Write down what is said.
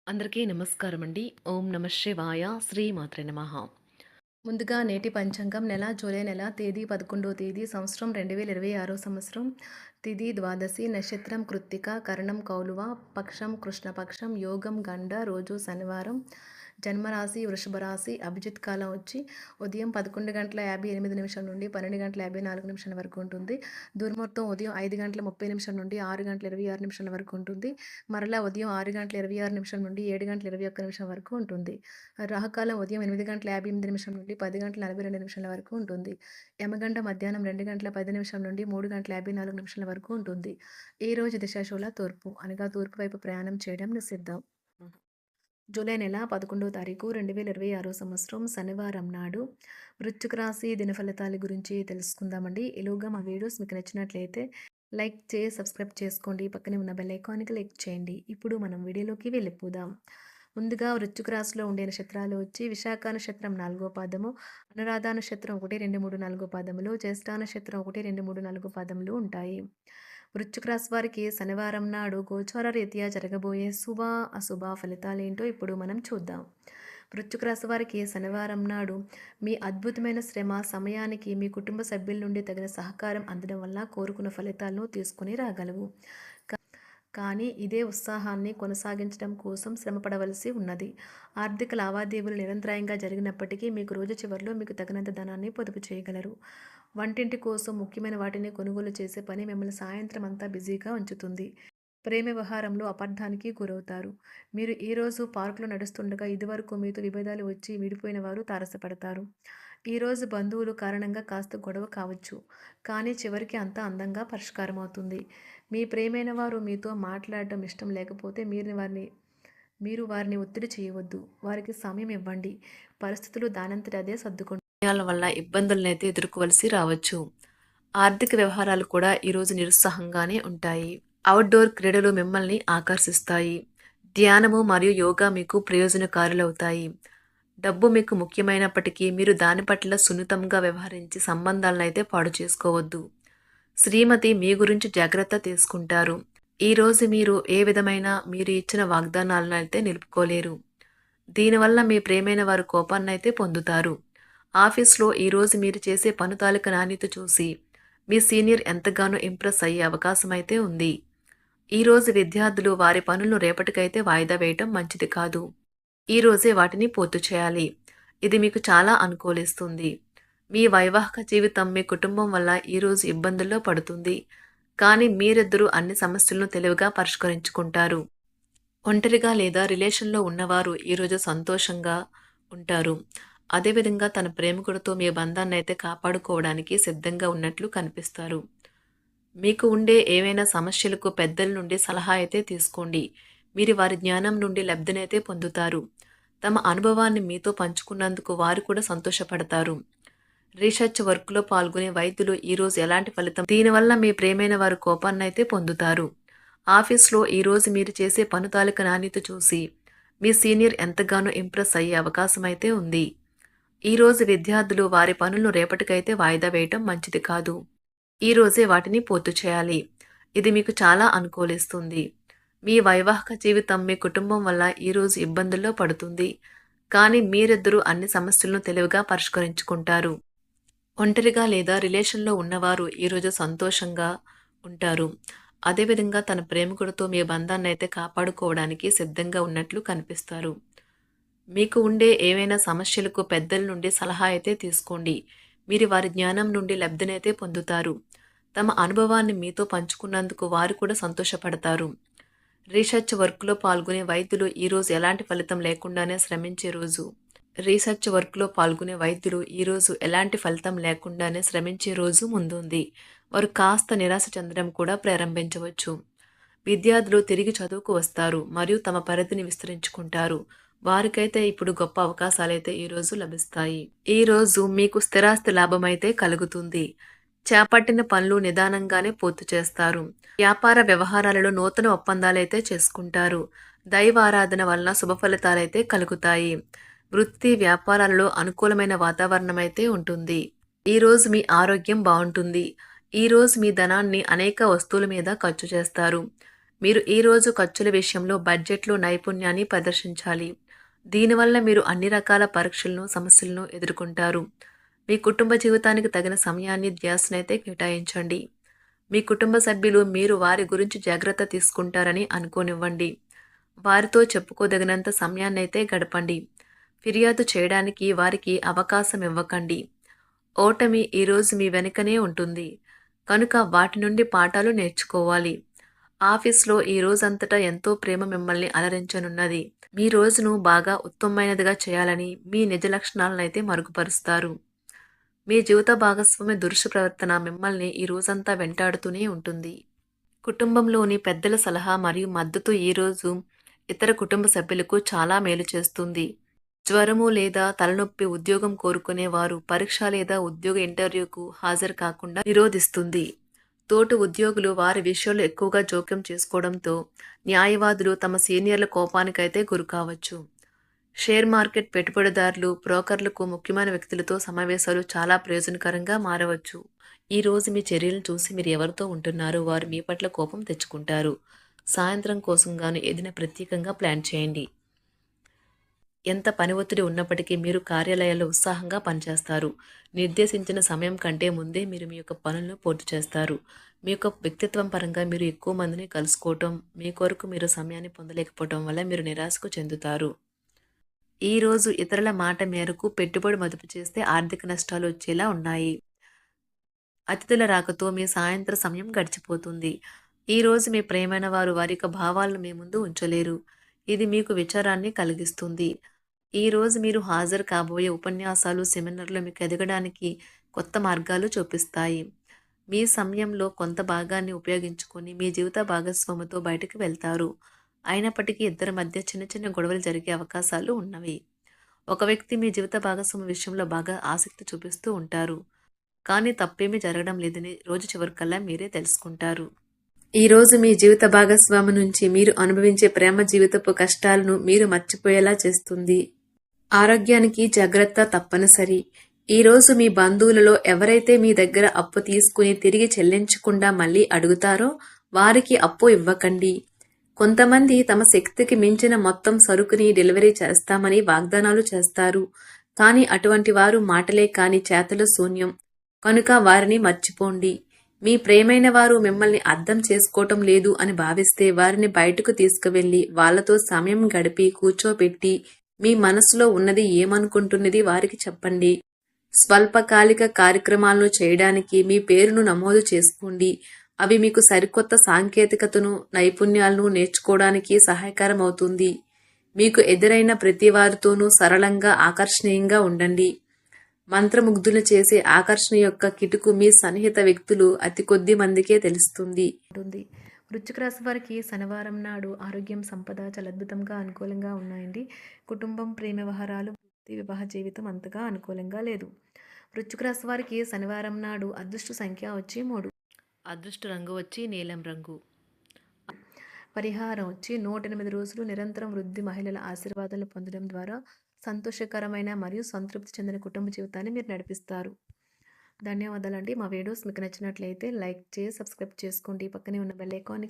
అందరికీ నమస్కారం అండి. ఓం నమ శివాయ. శ్రీమాత్రే నమః. ముందుగా నేటి పంచాంగం నెల జూలై నెల తేదీ 11వ తేదీ సంవత్సరం 2026 సంవత్సరం తిథి ద్వాదశి నక్షత్రం కృత్తిక కరణం కౌలువ పక్షం కృష్ణపక్షం యోగం గండ రోజు శనివారం జన్మరాశి వృషభ రాశి అభిజిత్ కాలం వచ్చి ఉదయం 11:58 నుండి 12:54 వరకు ఉంటుంది. దుర్ముహూర్తం ఉదయం 5:30 నుండి 6:26 వరకు ఉంటుంది. మరలా ఉదయం 6:26 నుండి 7:21 వరకు ఉంటుంది. రాహుకాలం ఉదయం 8:58 నుండి 10:42 వరకు ఉంటుంది. యమగండ మధ్యాహ్నం 2:10 నుండి 3:54 వరకు ఉంటుంది. ఈ రోజు దిశాశూల తూర్పు అనగా తూర్పు వైపు ప్రయాణం చేయడం నిషిద్ధం. జూలై నెల 11వ తారీఖు 2026 సంవత్సరం శనివారం నాడు వృశ్చిక రాశి దినఫలితాల గురించి తెలుసుకుందామండి. ఈలోగా మా వీడియోస్ మీకు నచ్చినట్లయితే లైక్ చేసి సబ్స్క్రైబ్ చేసుకోండి. పక్కనే ఉన్న బెల్ ఐకాన్కి క్లిక్ చేయండి. ఇప్పుడు మనం వీడియోలోకి వెళ్ళిపోదాం. ముందుగా వృశ్చిక రాశిలో ఉండే నక్షత్రాలు వచ్చి విశాఖ నక్షత్రం 4వ పాదము, అనురాధ నక్షత్రం 1, 2, 3, 4 పాదములు, జ్యేష్ఠ నక్షత్రం 1, 2, 3, 4 పాదములు ఉంటాయి. వృశ్చిక రాశి వారికి శనివారం నాడు గోచార రీత్యా జరగబోయే శుభ అశుభ ఫలితాలేంటో ఇప్పుడు మనం చూద్దాం. వృశ్చిక రాశి వారికి శనివారం నాడు మీ అద్భుతమైన శ్రమ సమయానికి మీ కుటుంబ సభ్యుల నుండి తగిన సహకారం అందడం వల్ల కోరుకున్న ఫలితాలను తీసుకుని రాగలవు. కానీ ఇదే ఉత్సాహాన్ని కొనసాగించడం కోసం శ్రమపడవలసి ఉన్నది. ఆర్థిక లావాదేవీలు నిరంతరాయంగా జరిగినప్పటికీ మీకు రోజు చివరిలో మీకు తగినంత ధనాన్ని పొదుపు చేయగలరు. వంటింటి కోసం ముఖ్యమైన వాటిని కొనుగోలు చేసే పని మిమ్మల్ని సాయంత్రం అంతా బిజీగా ఉంచుతుంది. ప్రేమ వ్యవహారంలో అపార్థానికి గురవుతారు. మీరు ఈరోజు పార్కులో నడుస్తుండగా ఇదివరకు మీతో విభేదాలు వచ్చి విడిపోయిన వారు తారసపడతారు. ఈరోజు బంధువులు కారణంగా కాస్త గొడవ కావచ్చు, కానీ చివరికి అంతా అందంగా పరిష్కారం అవుతుంది. మీ ప్రేమైన వారు మీతో మాట్లాడటం ఇష్టం లేకపోతే మీరు వారిని ఒత్తిడి చేయవద్దు. వారికి సమయం ఇవ్వండి. పరిస్థితులు దానంతట అదే సర్దుకుంటాయి. వల్ల ఇబ్బందులనైతే ఎదుర్కోవలసి రావచ్చు. ఆర్థిక వ్యవహారాలు కూడా ఈరోజు నిరుత్సాహంగానే ఉంటాయి. అవుట్డోర్ క్రీడలు మిమ్మల్ని ఆకర్షిస్తాయి. ధ్యానము మరియు యోగా మీకు ప్రయోజనకారులవుతాయి. డబ్బు మీకు ముఖ్యమైనప్పటికీ మీరు దాని పట్ల సున్నితంగా వ్యవహరించి సంబంధాలను అయితే పాడు చేసుకోవద్దు. శ్రీమతి మీ గురించి జాగ్రత్త తీసుకుంటారు. ఈరోజు మీరు ఏ విధమైన మీరు ఇచ్చిన వాగ్దానాలను అయితే నిలుపుకోలేరు. దీనివల్ల మీ ప్రేమైన వారు కోపాన్నైతే పొందుతారు. ఆఫీస్లో ఈరోజు మీరు చేసే పను తాలూకు నాణ్యత చూసి మీ సీనియర్ ఎంతగానో ఇంప్రెస్ అయ్యే అవకాశం అయితే ఉంది. ఈరోజు విద్యార్థులు వారి పనులను రేపటికైతే వాయిదా వేయటం మంచిది కాదు. ఈరోజే వాటిని పూర్తి చేయాలి. ఇది మీకు చాలా అనుకూలిస్తుంది. మీ వైవాహిక జీవితం మీ కుటుంబం వల్ల ఈరోజు ఇబ్బందుల్లో పడుతుంది. కానీ మీరిద్దరూ అన్ని సమస్యలను తెలివిగా పరిష్కరించుకుంటారు. ఒంటరిగా లేదా రిలేషన్లో ఉన్నవారు ఈరోజు సంతోషంగా ఉంటారు. అదేవిధంగా తన ప్రేమికుడితో మీ బంధాన్ని అయితే కాపాడుకోవడానికి సిద్ధంగా ఉన్నట్లు కనిపిస్తారు. మీకు ఉండే ఏవైనా సమస్యలకు పెద్దల నుండి సలహా అయితే తీసుకోండి. మీరు వారి జ్ఞానం నుండి లబ్ధినైతే పొందుతారు. తమ అనుభవాన్ని మీతో పంచుకున్నందుకు వారు కూడా సంతోషపడతారు. రీసెర్చ్ వర్క్లో పాల్గొనే వైద్యులు ఈరోజు ఎలాంటి ఫలితం దీనివల్ల మీ ప్రేమైన వారు కోపాన్నైతే పొందుతారు. ఆఫీస్లో ఈరోజు మీరు చేసే పను తాలూకు నాణ్యత చూసి మీ సీనియర్ ఎంతగానో ఇంప్రెస్ అయ్యే అవకాశం అయితే ఉంది. ఈరోజు విద్యార్థులు వారి పనులను రేపటికైతే వాయిదా వేయటం మంచిది కాదు. ఈరోజే వాటిని పూర్తి చేయాలి. ఇది మీకు చాలా అనుకూలిస్తుంది. మీ వైవాహిక జీవితం మీ కుటుంబం వల్ల ఈరోజు ఇబ్బందుల్లో పడుతుంది. కానీ మీరిద్దరూ అన్ని సమస్యలను తెలివిగా పరిష్కరించుకుంటారు. ఒంటరిగా లేదా రిలేషన్లో ఉన్నవారు ఈరోజు సంతోషంగా ఉంటారు. అదేవిధంగా తన ప్రేమికుడితో మీ బంధాన్ని అయితే కాపాడుకోవడానికి సిద్ధంగా ఉన్నట్లు కనిపిస్తారు. మీకు ఉండే ఏవైనా సమస్యలకు పెద్దల నుండి సలహా అయితే తీసుకోండి. మీరు వారి జ్ఞానం నుండి లబ్ధినైతే పొందుతారు. తమ అనుభవాన్ని మీతో పంచుకున్నందుకు వారు కూడా సంతోషపడతారు. రీసెర్చ్ వర్క్లో పాల్గొనే వైద్యులు ఈరోజు ఎలాంటి ఫలితం లేకుండానే శ్రమించే రోజు. ఈరోజు ఎలాంటి ఫలితం లేకుండానే శ్రమించే రోజు ముందుంది. వారు కాస్త నిరాశ చెందడం కూడా ప్రారంభించవచ్చు. విద్యార్థులు తిరిగి చదువుకు వస్తారు మరియు తమ పరిధిని విస్తరించుకుంటారు. వారికైతే ఇప్పుడు గొప్ప అవకాశాలైతే ఈరోజు లభిస్తాయి. ఈరోజు మీకు స్థిరాస్తి లాభమైతే కలుగుతుంది. చేపట్టిన పనులు నిదానంగానే పూర్తి చేస్తారు. వ్యాపార వ్యవహారాలలో నూతన ఒప్పందాలైతే చేసుకుంటారు. దైవారాధన వలన శుభ ఫలితాలైతే కలుగుతాయి. వృత్తి వ్యాపారాలలో అనుకూలమైన వాతావరణం అయితే ఉంటుంది. ఈరోజు మీ ఆరోగ్యం బాగుంటుంది. ఈరోజు మీ ధనాన్ని అనేక వస్తువుల మీద ఖర్చు చేస్తారు. మీరు ఈరోజు ఖర్చుల విషయంలో బడ్జెట్లో నైపుణ్యాన్ని ప్రదర్శించాలి. దీనివల్ల మీరు అన్ని రకాల పరీక్షలను, సమస్యలను ఎదుర్కొంటారు. మీ కుటుంబ జీవితానికి తగిన సమయాన్ని, ధ్యాసనైతే కేటాయించండి. మీ కుటుంబ సభ్యులు మీరు వారి గురించి జాగ్రత్త తీసుకుంటారని అనుకోనివ్వండి. వారితో చెప్పుకోదగినంత సమయాన్నైతే గడపండి. ఫిర్యాదు చేయడానికి వారికి అవకాశం ఇవ్వకండి. ఓటమి ఈరోజు మీ వెనుకనే ఉంటుంది. కనుక వాటి నుండి పాఠాలు నేర్చుకోవాలి. ఆఫీస్‌లో ఈ రోజంతటా ఎంతో ప్రేమ మిమ్మల్ని అలరించనున్నది. మీ రోజును బాగా ఉత్తమమైనదిగా చేయాలని మీ నిజ లక్షణాలనైతే మరుగుపరుస్తారు. మీ జీవిత భాగస్వామి దురుసు ప్రవర్తన మిమ్మల్ని ఈ రోజంతా వెంటాడుతూనే ఉంటుంది. కుటుంబంలోని పెద్దల సలహా మరియు మద్దతు ఈరోజు ఇతర కుటుంబ సభ్యులకు చాలా మేలు చేస్తుంది. జ్వరము లేదా తలనొప్పి ఉద్యోగం కోరుకునే వారు పరీక్ష లేదా ఉద్యోగ ఇంటర్వ్యూకు హాజరు కాకుండా నిరోధిస్తుంది. తోటి ఉద్యోగులు వారి విషయాల్లో ఎక్కువగా జోక్యం చేసుకోవడంతో న్యాయవాదులు తమ సీనియర్ల కోపానికైతే గురికావచ్చు. షేర్ మార్కెట్ పెట్టుబడిదారులు, బ్రోకర్లకు ముఖ్యమైన వ్యక్తులతో సమావేశాలు చాలా ప్రయోజనకరంగా మారవచ్చు. ఈ రోజు మీ చర్యలను చూసి మీరు ఎవరితో ఉంటున్నారో వారు మీ పట్ల కోపం తెచ్చుకుంటారు. సాయంత్రం కోసం గాను ఏదైనా ప్రత్యేకంగా ప్లాన్ చేయండి. ఎంత పని ఒత్తిడి ఉన్నప్పటికీ మీరు కార్యాలయాల్లో ఉత్సాహంగా పనిచేస్తారు. నిర్దేశించిన సమయం కంటే ముందే మీరు మీ యొక్క పనులను పూర్తి చేస్తారు. మీ యొక్క వ్యక్తిత్వం పరంగా మీరు ఎక్కువ మందిని కలుసుకోవటం, మీ కొరకు మీరు సమయాన్ని పొందలేకపోవటం వల్ల మీరు నిరాశకు చెందుతారు. ఈరోజు ఇతరుల మాట మేరకు పెట్టుబడి మదుపు చేస్తే ఆర్థిక నష్టాలు వచ్చేలా ఉన్నాయి. అతిథుల రాకతో మీ సాయంత్ర సమయం గడిచిపోతుంది. ఈరోజు మీ ప్రియమైన వారు వారి యొక్క భావాలను మీ ముందు ఉంచలేరు. ఇది మీకు విచారాన్ని కలిగిస్తుంది. ఈరోజు మీరు హాజరు కాబోయే ఉపన్యాసాలు, సెమినార్లు మీకు ఎదగడానికి కొత్త మార్గాలు చూపిస్తాయి. మీ సమయంలో కొంత భాగాన్ని ఉపయోగించుకొని మీ జీవిత భాగస్వామితో బయటకు వెళ్తారు. అయినప్పటికీ ఇద్దరి మధ్య చిన్న చిన్న గొడవలు జరిగే అవకాశాలు ఉన్నవి. ఒక వ్యక్తి మీ జీవిత భాగస్వామి విషయంలో బాగా ఆసక్తి చూపిస్తూ ఉంటారు. కానీ తప్పేమీ జరగడం లేదని రోజు చివరికల్లా మీరే తెలుసుకుంటారు. ఈరోజు మీ జీవిత భాగస్వామి నుంచి మీరు అనుభవించే ప్రేమ జీవితపు కష్టాలను మీరు మర్చిపోయేలా చేస్తుంది. ఆరోగ్యానికి జాగ్రత్త తప్పనిసరి. ఈరోజు మీ బంధువులలో ఎవరైతే మీ దగ్గర అప్పు తీసుకుని తిరిగి చెల్లించకుండా మళ్ళీ అడుగుతారో వారికి అప్పు ఇవ్వకండి. కొంతమంది తమ శక్తికి మించిన మొత్తం సరుకుని డెలివరీ చేస్తామని వాగ్దానాలు చేస్తారు. కానీ అటువంటి వారు మాటలే కాని చేతలు శూన్యం. కనుక వారిని మర్చిపోండి. మీ ప్రియమైన వారు మిమ్మల్ని అర్థం చేసుకోవటం లేదు అని భావిస్తే వారిని బయటకు తీసుకువెళ్ళి వాళ్లతో సమయం గడిపి కూర్చోబెట్టి మీ మనసులో ఉన్నది ఏమనుకుంటున్నది వారికి చెప్పండి. స్వల్పకాలిక కార్యక్రమాలను చేయడానికి మీ పేరును నమోదు చేసుకోండి. అవి మీకు సరికొత్త సాంకేతికతను, నైపుణ్యాలను నేర్చుకోవడానికి సహాయకరం అవుతుంది. మీకు ఎదురైన ప్రతి వారితోనూ సరళంగా, ఆకర్షణీయంగా ఉండండి. మంత్రముగ్ధులు చేసే ఆకర్షణ యొక్క కిటుకు మీ సన్నిహిత వ్యక్తులు అతి కొద్ది మందికే తెలుస్తుంది. వృశ్చిక రాశి వారికి శనివారం నాడు ఆరోగ్యం, సంపద చాలా అద్భుతంగా అనుకూలంగా ఉన్నాయండి. కుటుంబం, ప్రేమ వ్యవహారాలు, వృత్తి, వివాహ జీవితం అంతగా అనుకూలంగా లేదు. వృశ్చిక రాశి వారికి శనివారం నాడు అదృష్ట సంఖ్య వచ్చి 3, అదృష్ట రంగు వచ్చి నీలం రంగు. పరిహారం వచ్చి 108 రోజులు నిరంతరం వృద్ధి, మహిళల ఆశీర్వాదాలు పొందడం ద్వారా సంతోషకరమైన మరియు సంతృప్తి చెందిన కుటుంబ జీవితాన్ని మీరు నడిపిస్తారు. ధన్యవాదాలండి. మా వీడియోస్ మీకు నచ్చినట్లయితే లైక్ చేసి సబ్స్క్రైబ్ చేసుకోండి. పక్కనే ఉన్న బెల్ ఐకాన్ని